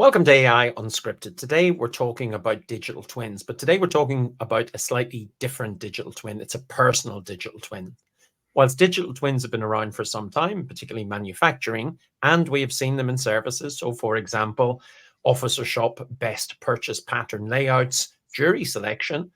Welcome to AI Unscripted. Today we're talking about digital twins, but today we're talking about a slightly different digital twin. It's a personal digital twin. Whilst digital twins have been around for some time, particularly manufacturing, and we have seen them in services. So, for example, officer shop best purchase pattern layouts, jury selection,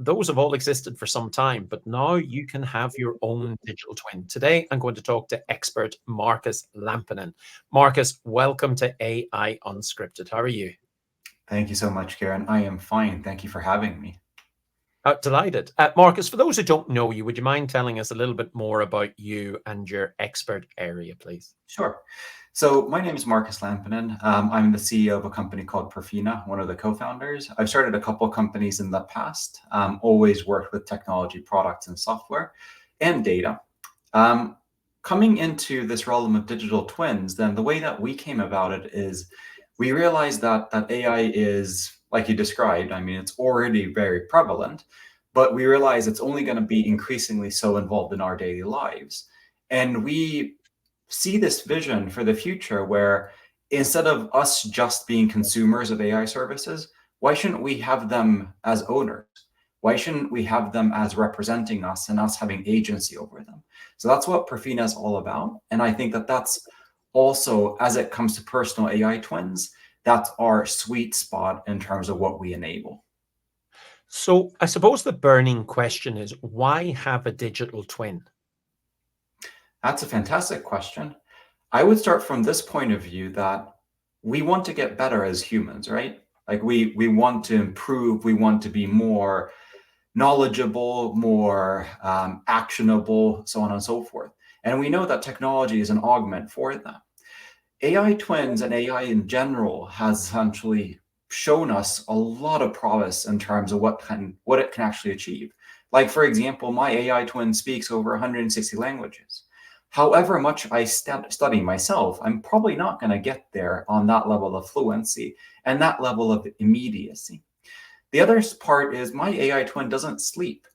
those have all existed for some time, but now you can have your own digital twin. Today, I'm going to talk to expert Marcus Lampinen. Marcus, welcome to AI Unscripted. How are you? Thank you so much, Karen. I am fine. Thank you for having me. Delighted. Marcus, for those who don't know you, would you mind telling us a little bit more about you and your expert area, please? Sure. So my name is Marcus Lampinen. I'm the CEO of a company called Perfina, one of the co-founders. I've started a couple of companies in the past, always worked with technology products and software and data. Coming into this realm of digital twins, then the way that we came about it is we realized that AI is, like you described, I mean, it's already very prevalent, but we realize it's only going to be increasingly so involved in our daily lives. And we see this vision for the future where instead of us just being consumers of AI services, why shouldn't we have them as owners? Why shouldn't we have them as representing us and us having agency over them? So that's what Perfina is all about. And I think that that's also, as it comes to personal AI twins, that's our sweet spot in terms of what we enable. So I suppose the burning question is, why have a digital twin? That's a fantastic question. I would start from this point of view that we want to get better as humans, right? Like we want to improve, we want to be more knowledgeable, more actionable, so on and so forth. And we know that technology is an augment for that. AI twins and AI in general has essentially shown us a lot of promise in terms of what it can actually achieve. Like, for example, my AI twin speaks over 160 languages. However much I study myself, I'm probably not going to get there on that level of fluency and that level of immediacy. The other part is my AI twin doesn't sleep.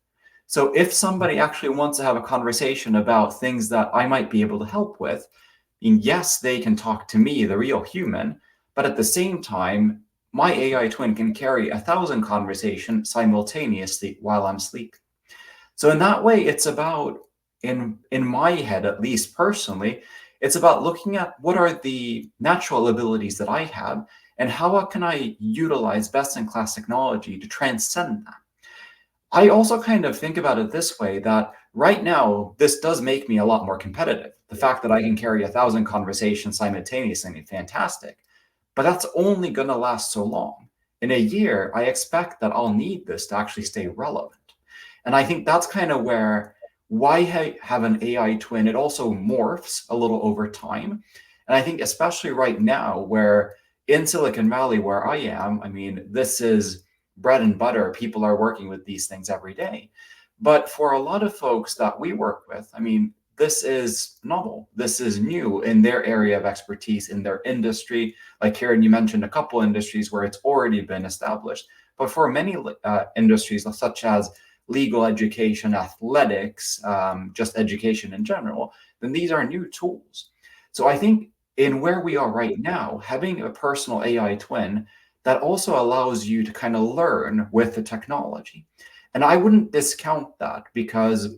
So if somebody actually wants to have a conversation about things that I might be able to help with, yes, they can talk to me, the real human, but at the same time, my AI twin can carry 1,000 conversations simultaneously while I'm sleeping. So in that way, it's about, in my head, at least personally, it's about looking at what are the natural abilities that I have and how can I utilize best-in-class technology to transcend that. I also kind of think about it this way, that right now, this does make me a lot more competitive. The fact that I can carry 1,000 conversations simultaneously is fantastic, but that's only going to last so long. In a year, I expect that I'll need this to actually stay relevant. And I think that's kind of where, why have an AI twin? It also morphs a little over time. And I think especially right now, where in Silicon Valley, where I am, I mean, this is bread and butter. People are working with these things every day. But for a lot of folks that we work with, I mean, this is novel. This is new in their area of expertise, in their industry. Like Karen, you mentioned a couple industries where it's already been established. But for many industries, such as legal education, athletics, just education in general, then these are new tools. So I think in where we are right now, having a personal AI twin that also allows you to kind of learn with the technology. And I wouldn't discount that, because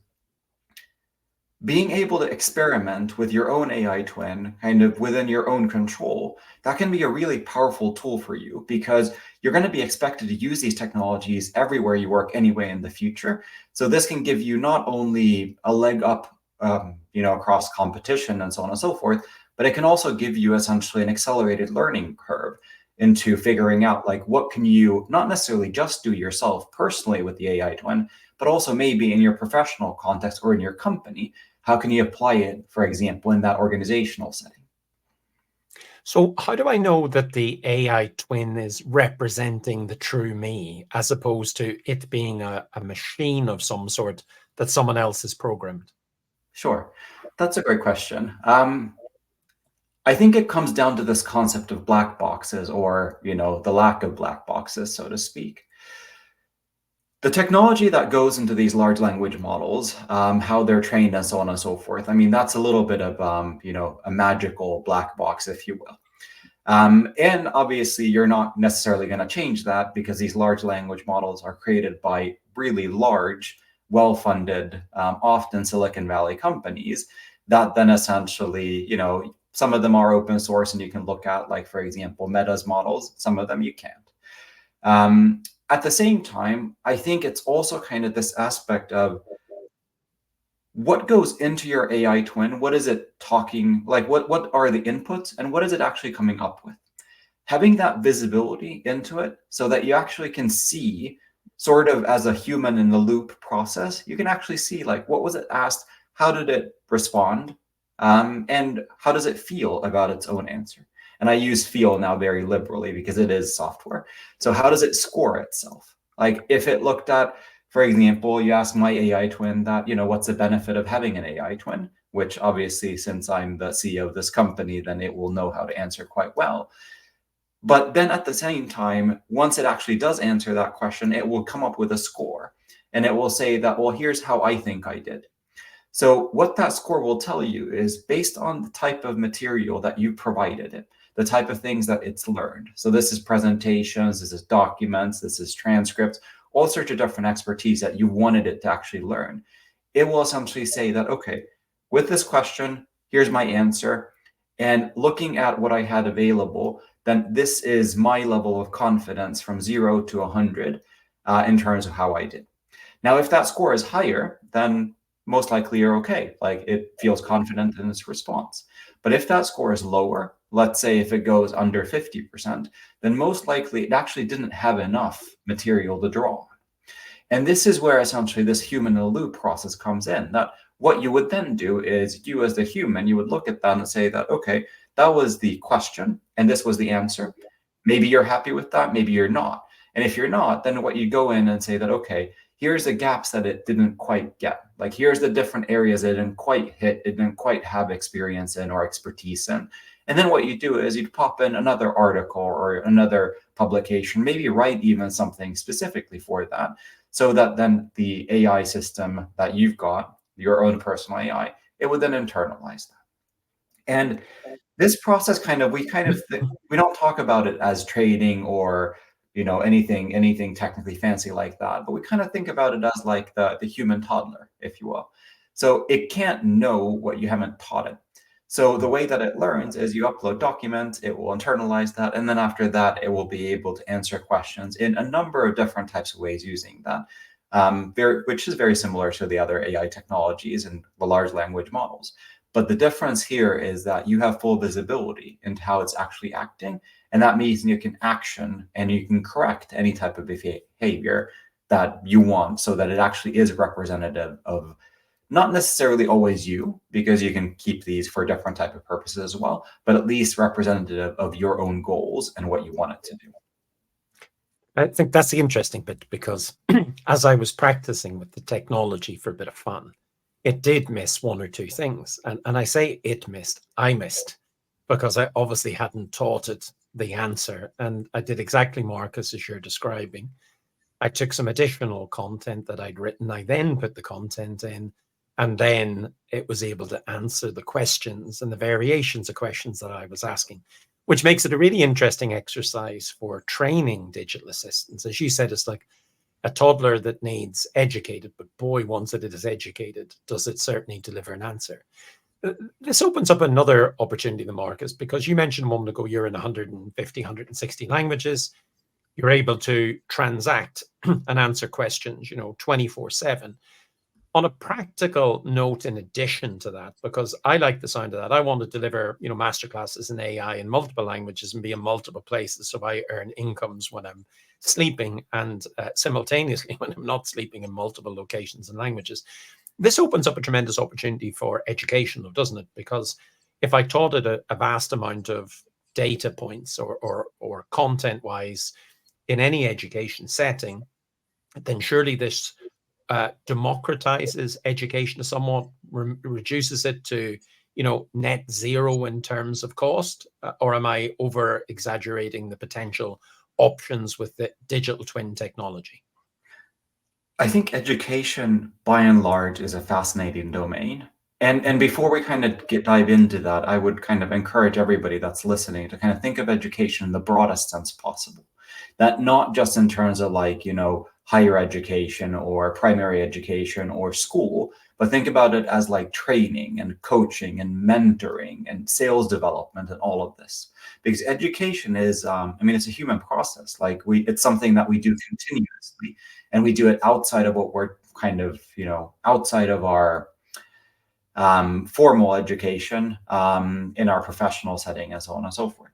being able to experiment with your own AI twin kind of within your own control, that can be a really powerful tool for you, because you're going to be expected to use these technologies everywhere you work anyway in the future. So this can give you not only a leg up, across competition and so on and so forth, but it can also give you essentially an accelerated learning curve into figuring out, like, what can you not necessarily just do yourself personally with the AI twin, but also maybe in your professional context or in your company. How can you apply it, for example, in that organizational setting? So how do I know that the AI twin is representing the true me, as opposed to it being a machine of some sort that someone else has programmed? Sure, that's a great question. I think it comes down to this concept of black boxes, or the lack of black boxes, so to speak. The technology that goes into these large language models, how they're trained and so on and so forth, I mean, that's a little bit of a magical black box, if you will. And obviously, you're not necessarily going to change that because these large language models are created by really large, well-funded, often Silicon Valley companies that then essentially, some of them are open source and you can look at, like, for example, Meta's models. Some of them you can't. At the same time, I think it's also kind of this aspect of what goes into your AI twin. What is it talking, like what are the inputs and what is it actually coming up with? Having that visibility into it so that you actually can see, sort of as a human in the loop process, you can actually see, like, what was it asked, how did it respond, and how does it feel about its own answer? And I use feel now very liberally because it is software. So how does it score itself? Like, if it looked at, for example, you ask my AI twin that, what's the benefit of having an AI twin? Which obviously, since I'm the CEO of this company, then it will know how to answer quite well. But then at the same time, once it actually does answer that question, it will come up with a score. And it will say that, well, here's how I think I did. So what that score will tell you is based on the type of material that you provided it, the type of things that it's learned. So this is presentations, this is documents, this is transcripts, all sorts of different expertise that you wanted it to actually learn. It will essentially say that, okay, with this question, here's my answer. And looking at what I had available, then this is my level of confidence from 0 to 100 in terms of how I did. Now, if that score is higher, then most likely you're okay. Like, it feels confident in its response. But if that score is lower, let's say if it goes under 50%, then most likely it actually didn't have enough material to draw on. And this is where essentially this human in the loop process comes in. That what you would then do is, you as the human, you would look at that and say that, okay, that was the question and this was the answer. Maybe you're happy with that, maybe you're not. And if you're not, then what you go in and say that, okay, here's the gaps that it didn't quite get. Like, here's the different areas it didn't quite hit, it didn't quite have experience in or expertise in. And then what you do is you pop in another article or another publication, maybe write even something specifically for that, so that then the AI system that you've got, your own personal AI, it would then internalize that. And this process we don't talk about it as trading or anything technically fancy like that, but we kind of think about it as like the human toddler, if you will. So it can't know what you haven't taught it. So the way that it learns is you upload documents, it will internalize that, and then after that, it will be able to answer questions in a number of different types of ways using that, which is very similar to the other AI technologies and the large language models. But the difference here is that you have full visibility into how it's actually acting. And that means you can action and you can correct any type of behavior that you want, so that it actually is representative of not necessarily always you, because you can keep these for different type of purposes as well, but at least representative of your own goals and what you want it to do. I think that's the interesting bit, because as I was practicing with the technology for a bit of fun, it did miss one or two things. And I say it missed, I missed, because I obviously hadn't taught it the answer. And I did exactly, Marcus, as you're describing. I took some additional content that I'd written. I then put the content in, and then it was able to answer the questions and the variations of questions that I was asking, which makes it a really interesting exercise for training digital assistants. As you said, it's like a toddler that needs educated, but boy, once it is educated, does it certainly deliver an answer. This opens up another opportunity, Marcus, because you mentioned a moment ago, you're in 150, 160 languages. You're able to transact and answer questions, 24/7. On a practical note, in addition to that, because I like the sound of that, I want to deliver, masterclasses in AI in multiple languages and be in multiple places, so I earn incomes when I'm sleeping and simultaneously when I'm not sleeping, in multiple locations and languages. This opens up a tremendous opportunity for education, though, doesn't it? Because if I taught it a vast amount of data points or content-wise in any education setting, then surely this democratizes education somewhat, reduces it to, net zero in terms of cost, or am I over exaggerating the potential options with the digital twin technology? I think education, by and large, is a fascinating domain. And before we kind of dive into that, I would kind of encourage everybody that's listening to kind of think of education in the broadest sense possible. That not just in terms of like, higher education or primary education or school, but think about it as like training and coaching and mentoring and sales development and all of this. Because education is, it's a human process. Like it's something that we do continuously, and we do it outside of what we're kind of, outside of our formal education, in our professional setting, and so on and so forth.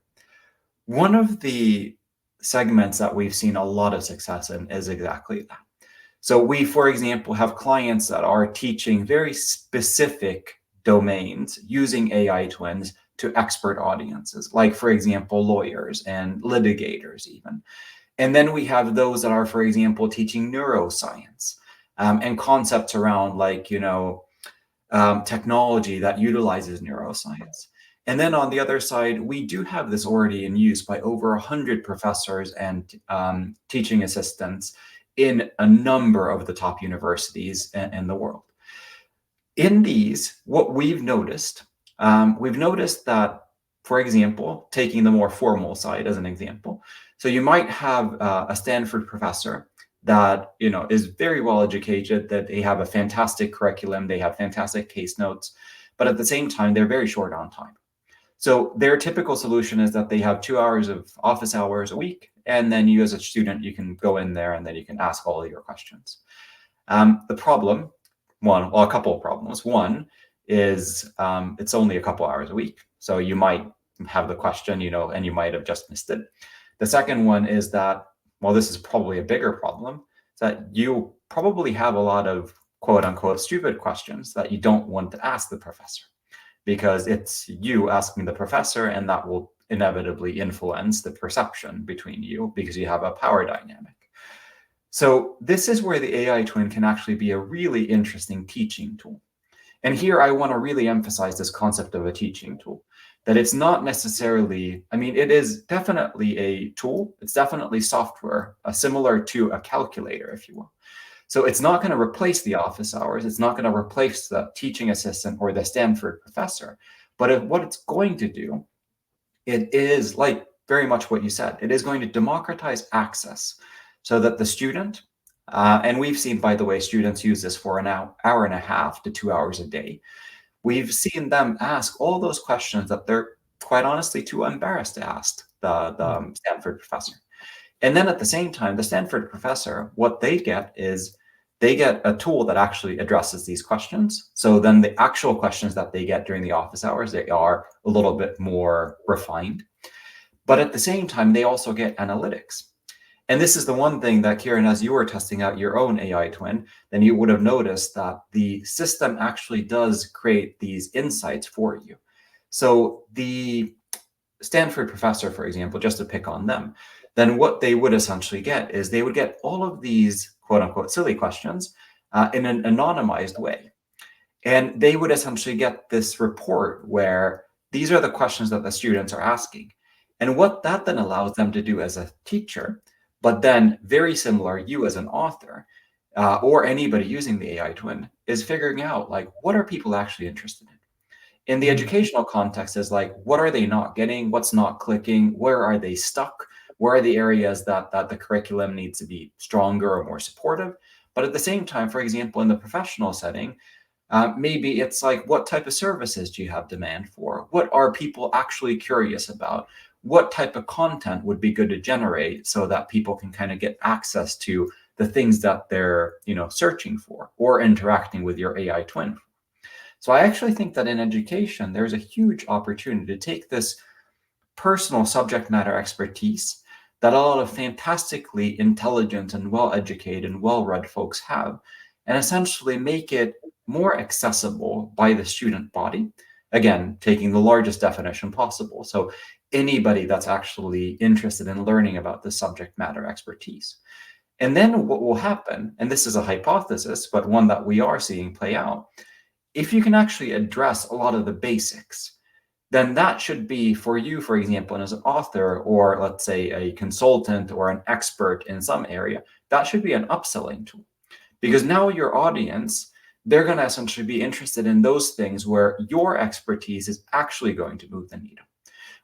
One of the segments that we've seen a lot of success in is exactly that. So we, for example, have clients that are teaching very specific domains using AI twins to expert audiences, like, for example, lawyers and litigators even. And then we have those that are, for example, teaching neuroscience, and concepts around like, technology that utilizes neuroscience. And then on the other side, we do have this already in use by over 100 professors and teaching assistants in a number of the top universities in the world. In these, what we've noticed that, for example, taking the more formal side as an example, so you might have a Stanford professor that is very well educated, that they have a fantastic curriculum, they have fantastic case notes, but at the same time, they're very short on time. So their typical solution is that they have 2 hours of office hours a week, and then you as a student, you can go in there and then you can ask all of your questions. The problem, a couple of problems. One is it's only a couple hours a week, so you might have the question, and you might have just missed it. The second one is that, this is probably a bigger problem, is that you probably have a lot of quote unquote stupid questions that you don't want to ask the professor, because it's you asking the professor, and that will inevitably influence the perception between you because you have a power dynamic. So this is where the AI twin can actually be a really interesting teaching tool. And here I want to really emphasize this concept of a teaching tool, that it's not necessarily, it is definitely a tool. It's definitely software, similar to a calculator, if you will. So it's not going to replace the office hours. It's not going to replace the teaching assistant or the Stanford professor. But what it's going to do, it is like very much what you said. It is going to democratize access so that the student, and we've seen, by the way, students use this for an hour and a half to 2 hours a day. We've seen them ask all those questions that they're quite honestly too embarrassed to ask the Stanford professor. And then at the same time, the Stanford professor, what they get is they get a tool that actually addresses these questions. So then the actual questions that they get during the office hours, they are a little bit more refined. But at the same time, they also get analytics. And this is the one thing that, Kieran, as you were testing out your own AI twin, then you would have noticed that the system actually does create these insights for you. So the Stanford professor, for example, just to pick on them, then what they would essentially get is they would get all of these quote unquote silly questions in an anonymized way. And they would essentially get this report where these are the questions that the students are asking. And what that then allows them to do as a teacher, but then very similar, you as an author, or anybody using the AI twin, is figuring out like, what are people actually interested in? In the educational context is like, what are they not getting? What's not clicking? Where are they stuck? Where are the areas that the curriculum needs to be stronger or more supportive? But at the same time, for example, in the professional setting, maybe it's like, what type of services do you have demand for? What are people actually curious about? What type of content would be good to generate so that people can kind of get access to the things that they're, searching for or interacting with your AI twin? So I actually think that in education, there's a huge opportunity to take this personal subject matter expertise that a lot of fantastically intelligent and well-educated and well-read folks have, and essentially make it more accessible by the student body. Again, taking the largest definition possible. So anybody that's actually interested in learning about the subject matter expertise. And then what will happen, and this is a hypothesis, but one that we are seeing play out, if you can actually address a lot of the basics, then that should be for you, for example, and as an author, or let's say a consultant or an expert in some area, that should be an upselling tool. Because now your audience, they're going to essentially be interested in those things where your expertise is actually going to move the needle.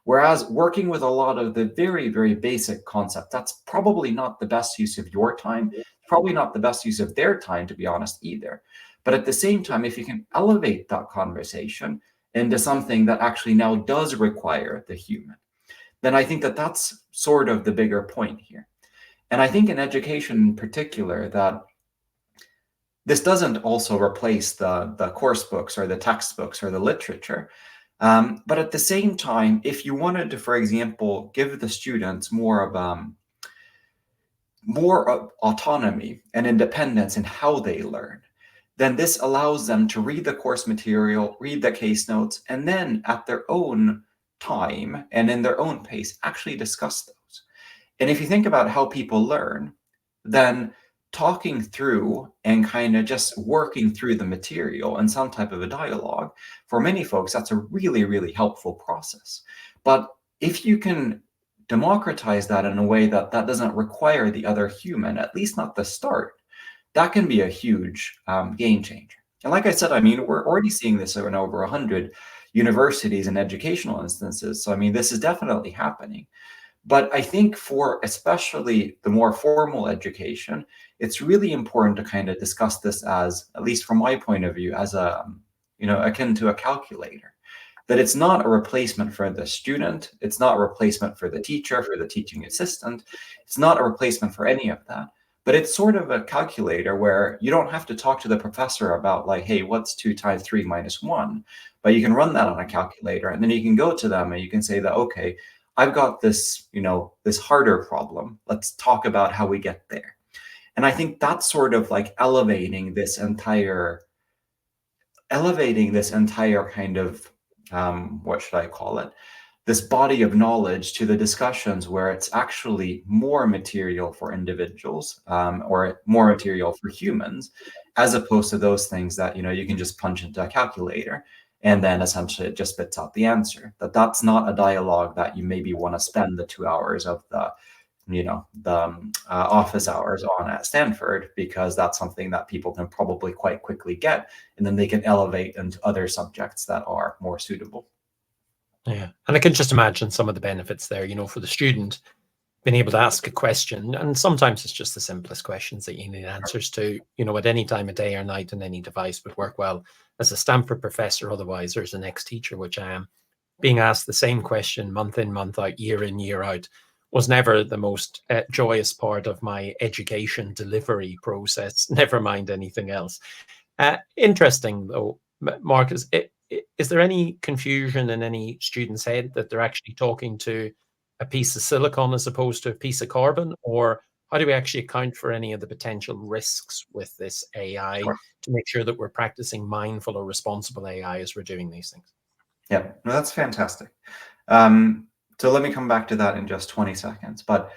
Whereas working with a lot of the very, very basic concept, that's probably not the best use of your time, probably not the best use of their time, to be honest, either. But at the same time, if you can elevate that conversation into something that actually now does require the human, then I think that that's sort of the bigger point here. And I think in education in particular, that this doesn't also replace the course books or the textbooks or the literature. But at the same time, if you wanted to, for example, give the students more of autonomy and independence in how they learn, then this allows them to read the course material, read the case notes, and then at their own time and in their own pace, actually discuss those. And if you think about how people learn, then talking through and kind of just working through the material and some type of a dialogue, for many folks, that's a really, really helpful process. But if you can democratize that in a way that doesn't require the other human, at least not the start, that can be a huge game changer. And like I said, I mean, we're already seeing this in over 100 universities and educational instances. So, I mean, this is definitely happening. But I think for especially the more formal education, it's really important to kind of discuss this as, at least from my point of view, as a, akin to a calculator. That it's not a replacement for the student, it's not a replacement for the teacher, for the teaching assistant, it's not a replacement for any of that. But it's sort of a calculator where you don't have to talk to the professor about like, hey, what's 2 times 3 minus 1? But you can run that on a calculator, and then you can go to them and you can say that, okay, I've got this, this harder problem. Let's talk about how we get there. And I think that's sort of like elevating this entire kind of, what should I call it? This body of knowledge to the discussions where it's actually more material for individuals, or more material for humans, as opposed to those things that, you can just punch into a calculator and then essentially it just spits out the answer. That's not a dialogue that you maybe want to spend the 2 hours of the office hours on at Stanford, because that's something that people can probably quite quickly get, and then they can elevate into other subjects that are more suitable. Yeah, and I can just imagine some of the benefits there, for the student being able to ask a question, and sometimes it's just the simplest questions that you need answers to, at any time of day or night on any device would work well. As a Stanford professor, otherwise, or as an ex-teacher, which I am, being asked the same question month in, month out, year in, year out, was never the most joyous part of my education delivery process, never mind anything else. Interesting, though, Marcus, is there any confusion in any student's head that they're actually talking to a piece of silicon as opposed to a piece of carbon? Or how do we actually account for any of the potential risks with this AI to make sure that we're practicing mindful or responsible AI as we're doing these things? Yeah, no, that's fantastic. So let me come back to that in just 20 seconds. But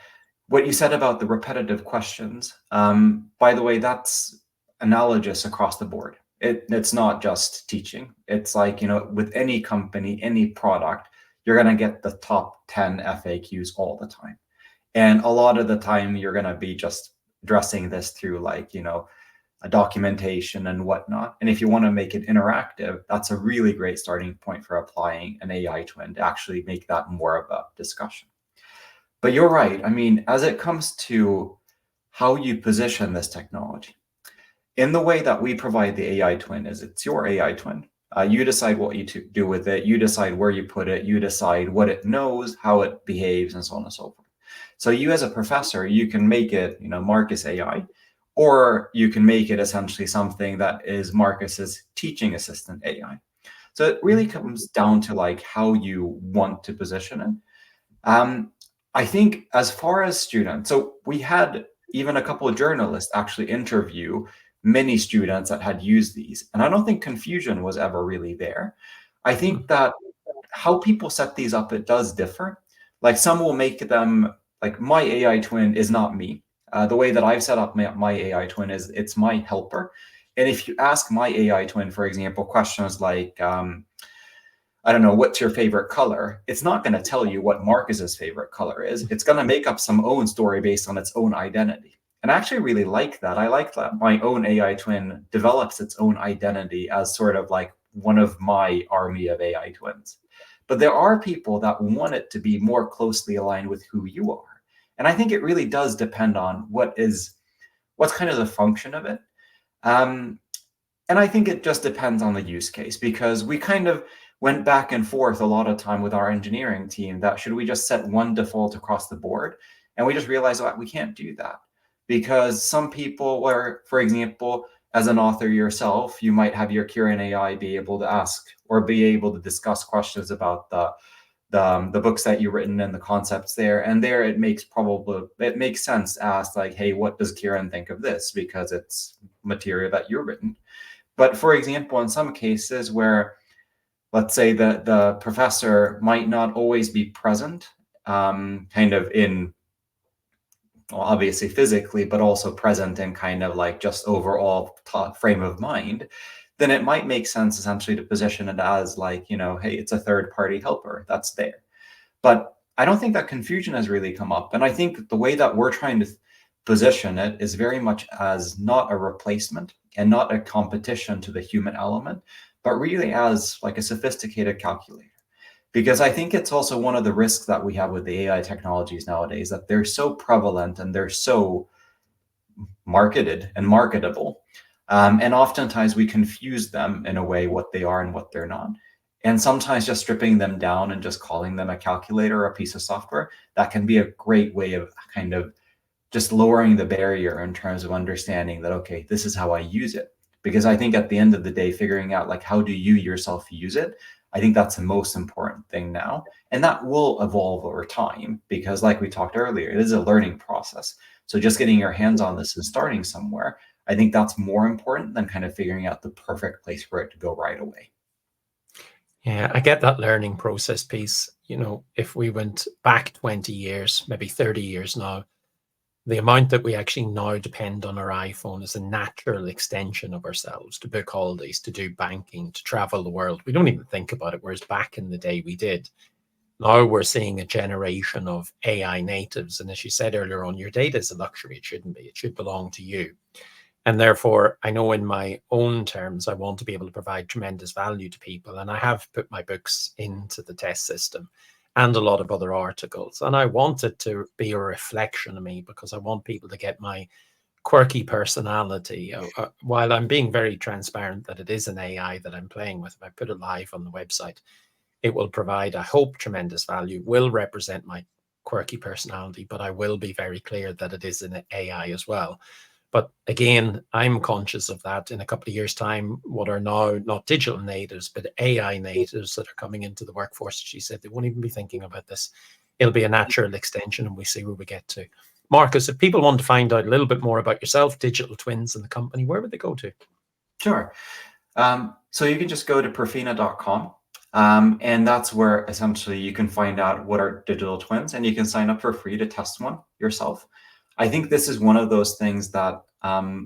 what you said about the repetitive questions, by the way, that's analogous across the board. It's not just teaching. It's like, with any company, any product, you're going to get the top 10 FAQs all the time. And a lot of the time, you're going to be just addressing this through like, a documentation and whatnot. And if you want to make it interactive, that's a really great starting point for applying an AI twin to actually make that more of a discussion. But you're right. I mean, as it comes to how you position this technology, in the way that we provide the AI twin is it's your AI twin. You decide what you do with it. You decide where you put it. You decide what it knows, how it behaves, and so on and so forth. So you as a professor, you can make it, Marcus AI, or you can make it essentially something that is Marcus's teaching assistant AI. So it really comes down to like how you want to position it. I think as far as students, so we had even a couple of journalists actually interview many students that had used these. And I don't think confusion was ever really there. I think that how people set these up, it does differ. Like some will make them, like my AI twin is not me. The way that I've set up my AI twin is it's my helper. And if you ask my AI twin, for example, questions like, I don't know, what's your favorite color? It's not going to tell you what Marcus's favorite color is. It's going to make up some own story based on its own identity. And I actually really like that. I like that my own AI twin develops its own identity as sort of like one of my army of AI twins. But there are people that want it to be more closely aligned with who you are. And I think it really does depend on what's kind of the function of it. And I think it just depends on the use case, because we kind of went back and forth a lot of time with our engineering team that should we just set one default across the board? And we just realized that we can't do that, because some people were, for example, as an author yourself, you might have your Kirin AI be able to ask or be able to discuss questions about the books that you've written and the concepts there. And there it makes sense to ask like, hey, what does Kirin think of this? Because it's material that you've written. But for example, in some cases where, let's say the professor might not always be present, kind of in, well, obviously physically, but also present in kind of like just overall frame of mind, then it might make sense essentially to position it as like, hey, it's a third party helper that's there. But I don't think that confusion has really come up. And I think the way that we're trying to position it is very much as not a replacement and not a competition to the human element, but really as like a sophisticated calculator. Because I think it's also one of the risks that we have with the AI technologies nowadays, that they're so prevalent and they're so marketed and marketable. And oftentimes we confuse them in a way, what they are and what they're not. And sometimes just stripping them down and just calling them a calculator or a piece of software, that can be a great way of kind of just lowering the barrier in terms of understanding that, okay, this is how I use it. Because I think at the end of the day, figuring out like, how do you yourself use it? I think that's the most important thing now. And that will evolve over time, because like we talked earlier, it is a learning process. So just getting your hands on this and starting somewhere, I think that's more important than kind of figuring out the perfect place for it to go right away. Yeah, I get that learning process piece. If we went back 20 years, maybe 30 years now, the amount that we actually now depend on our iPhone is a natural extension of ourselves to book holidays, to do banking, to travel the world. We don't even think about it, whereas back in the day we did. Now we're seeing a generation of AI natives. And as you said earlier on, your data is a luxury. It shouldn't be. It should belong to you. And therefore, I know in my own terms, I want to be able to provide tremendous value to people. And I have put my books into the test system and a lot of other articles. And I want it to be a reflection of me, because I want people to get my quirky personality. While I'm being very transparent that it is an AI that I'm playing with, if I put it live on the website, it will provide, I hope, tremendous value, will represent my quirky personality, but I will be very clear that it is an AI as well. But again, I'm conscious of that in a couple of years' time, what are now not digital natives, but AI natives that are coming into the workforce. She said they won't even be thinking about this. It'll be a natural extension, and we see where we get to. Marcus, if people want to find out a little bit more about yourself, digital twins, and the company, where would they go to? Sure. So you can just go to perfina.com. And that's where essentially you can find out what are digital twins, and you can sign up for free to test one yourself. I think this is one of those things that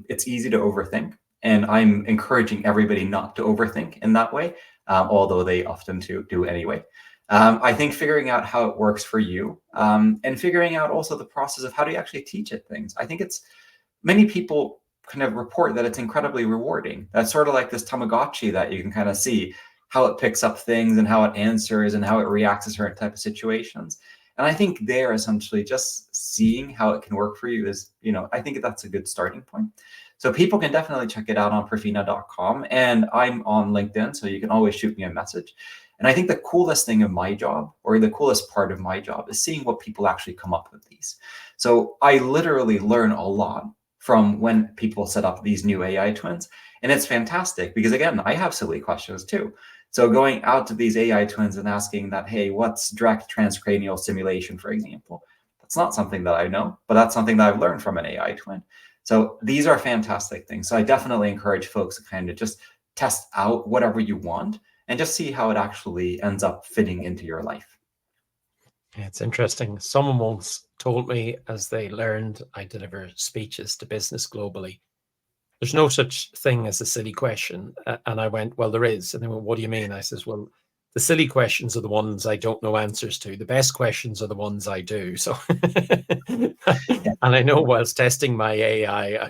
it's easy to overthink, and I'm encouraging everybody not to overthink in that way, although they often do anyway. I think figuring out how it works for you, and figuring out also the process of how do you actually teach it things. I think many people kind of report that it's incredibly rewarding. That's sort of like this Tamagotchi that you can kind of see how it picks up things and how it answers and how it reacts to certain type of situations. And I think there essentially just seeing how it can work for you is, I think that's a good starting point. So people can definitely check it out on perfina.com, and I'm on LinkedIn, so you can always shoot me a message. And I think the coolest thing of my job, or the coolest part of my job, is seeing what people actually come up with these. So I literally learn a lot from when people set up these new AI twins. And it's fantastic because, again, I have silly questions too. So going out to these AI twins and asking that, hey, what's direct transcranial stimulation, for example? That's not something that I know, but that's something that I've learned from an AI twin. So these are fantastic things. So I definitely encourage folks to kind of just test out whatever you want and just see how it actually ends up fitting into your life. It's interesting. Someone once told me, as they learned I deliver speeches to business globally, there's no such thing as a silly question. And I went, well, there is. And they went, what do you mean? I says, well, the silly questions are the ones I don't know answers to. The best questions are the ones I do. So, and I know whilst testing my AI,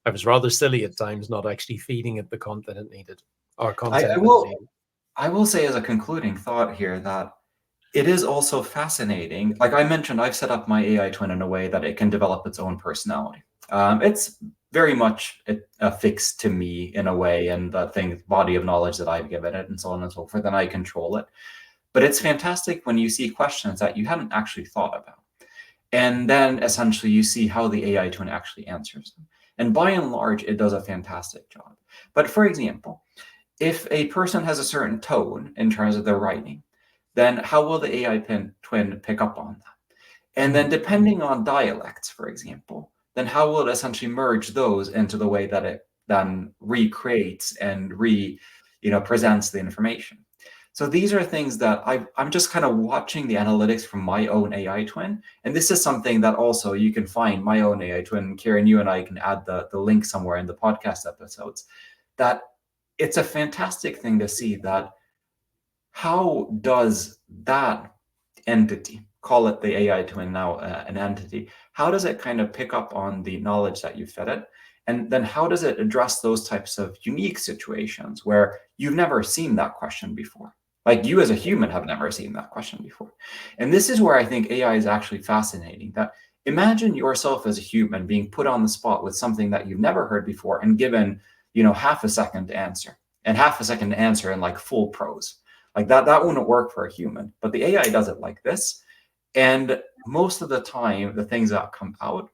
I was rather silly at times, not actually feeding it the content it needed or content that it needed. I will say as a concluding thought here that it is also fascinating. Like I mentioned, I've set up my AI twin in a way that it can develop its own personality. It's very much affixed to me in a way, and the body of knowledge that I've given it and so on and so forth, and I control it. But it's fantastic when you see questions that you hadn't actually thought about. And then essentially you see how the AI twin actually answers them. And by and large, it does a fantastic job. But for example, if a person has a certain tone in terms of their writing, then how will the AI twin pick up on that? And then depending on dialects, for example, then how will it essentially merge those into the way that it then recreates and presents the information? So these are things that I'm just kind of watching the analytics from my own AI twin. And this is something that also you can find my own AI twin. Kieran, you and I can add the link somewhere in the podcast episodes. That it's a fantastic thing to see that how does that entity, call it the AI twin now, an entity, how does it kind of pick up on the knowledge that you fed it? And then how does it address those types of unique situations where you've never seen that question before? Like you as a human have never seen that question before. And this is where I think AI is actually fascinating. That imagine yourself as a human being put on the spot with something that you've never heard before and given, half a second to answer, and half a second to answer in like full prose. Like that wouldn't work for a human, but the AI does it like this. And most of the time, the things that come out,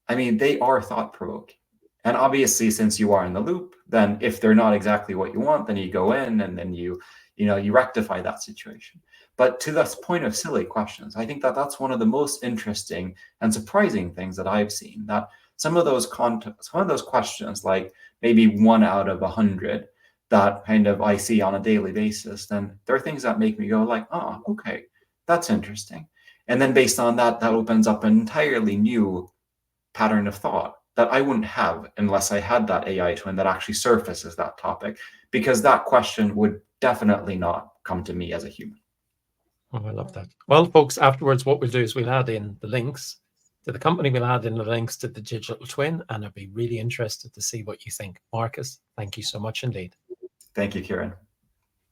I mean, they are thought-provoking. And obviously, since you are in the loop, then if they're not exactly what you want, then you go in and then you rectify that situation. But to this point of silly questions, I think that that's one of the most interesting and surprising things that I've seen. That some of those questions, like maybe 1 out of 100, that kind of I see on a daily basis, then there are things that make me go like, oh, okay, that's interesting. And then based on that, that opens up an entirely new pattern of thought that I wouldn't have unless I had that AI twin that actually surfaces that topic, because that question would definitely not come to me as a human. Oh, I love that. Well, folks, afterwards, what we'll do is we'll add in the links to the company. We'll add in the links to the digital twin, and I'd be really interested to see what you think. Marcus, thank you so much indeed. Thank you, Kieran.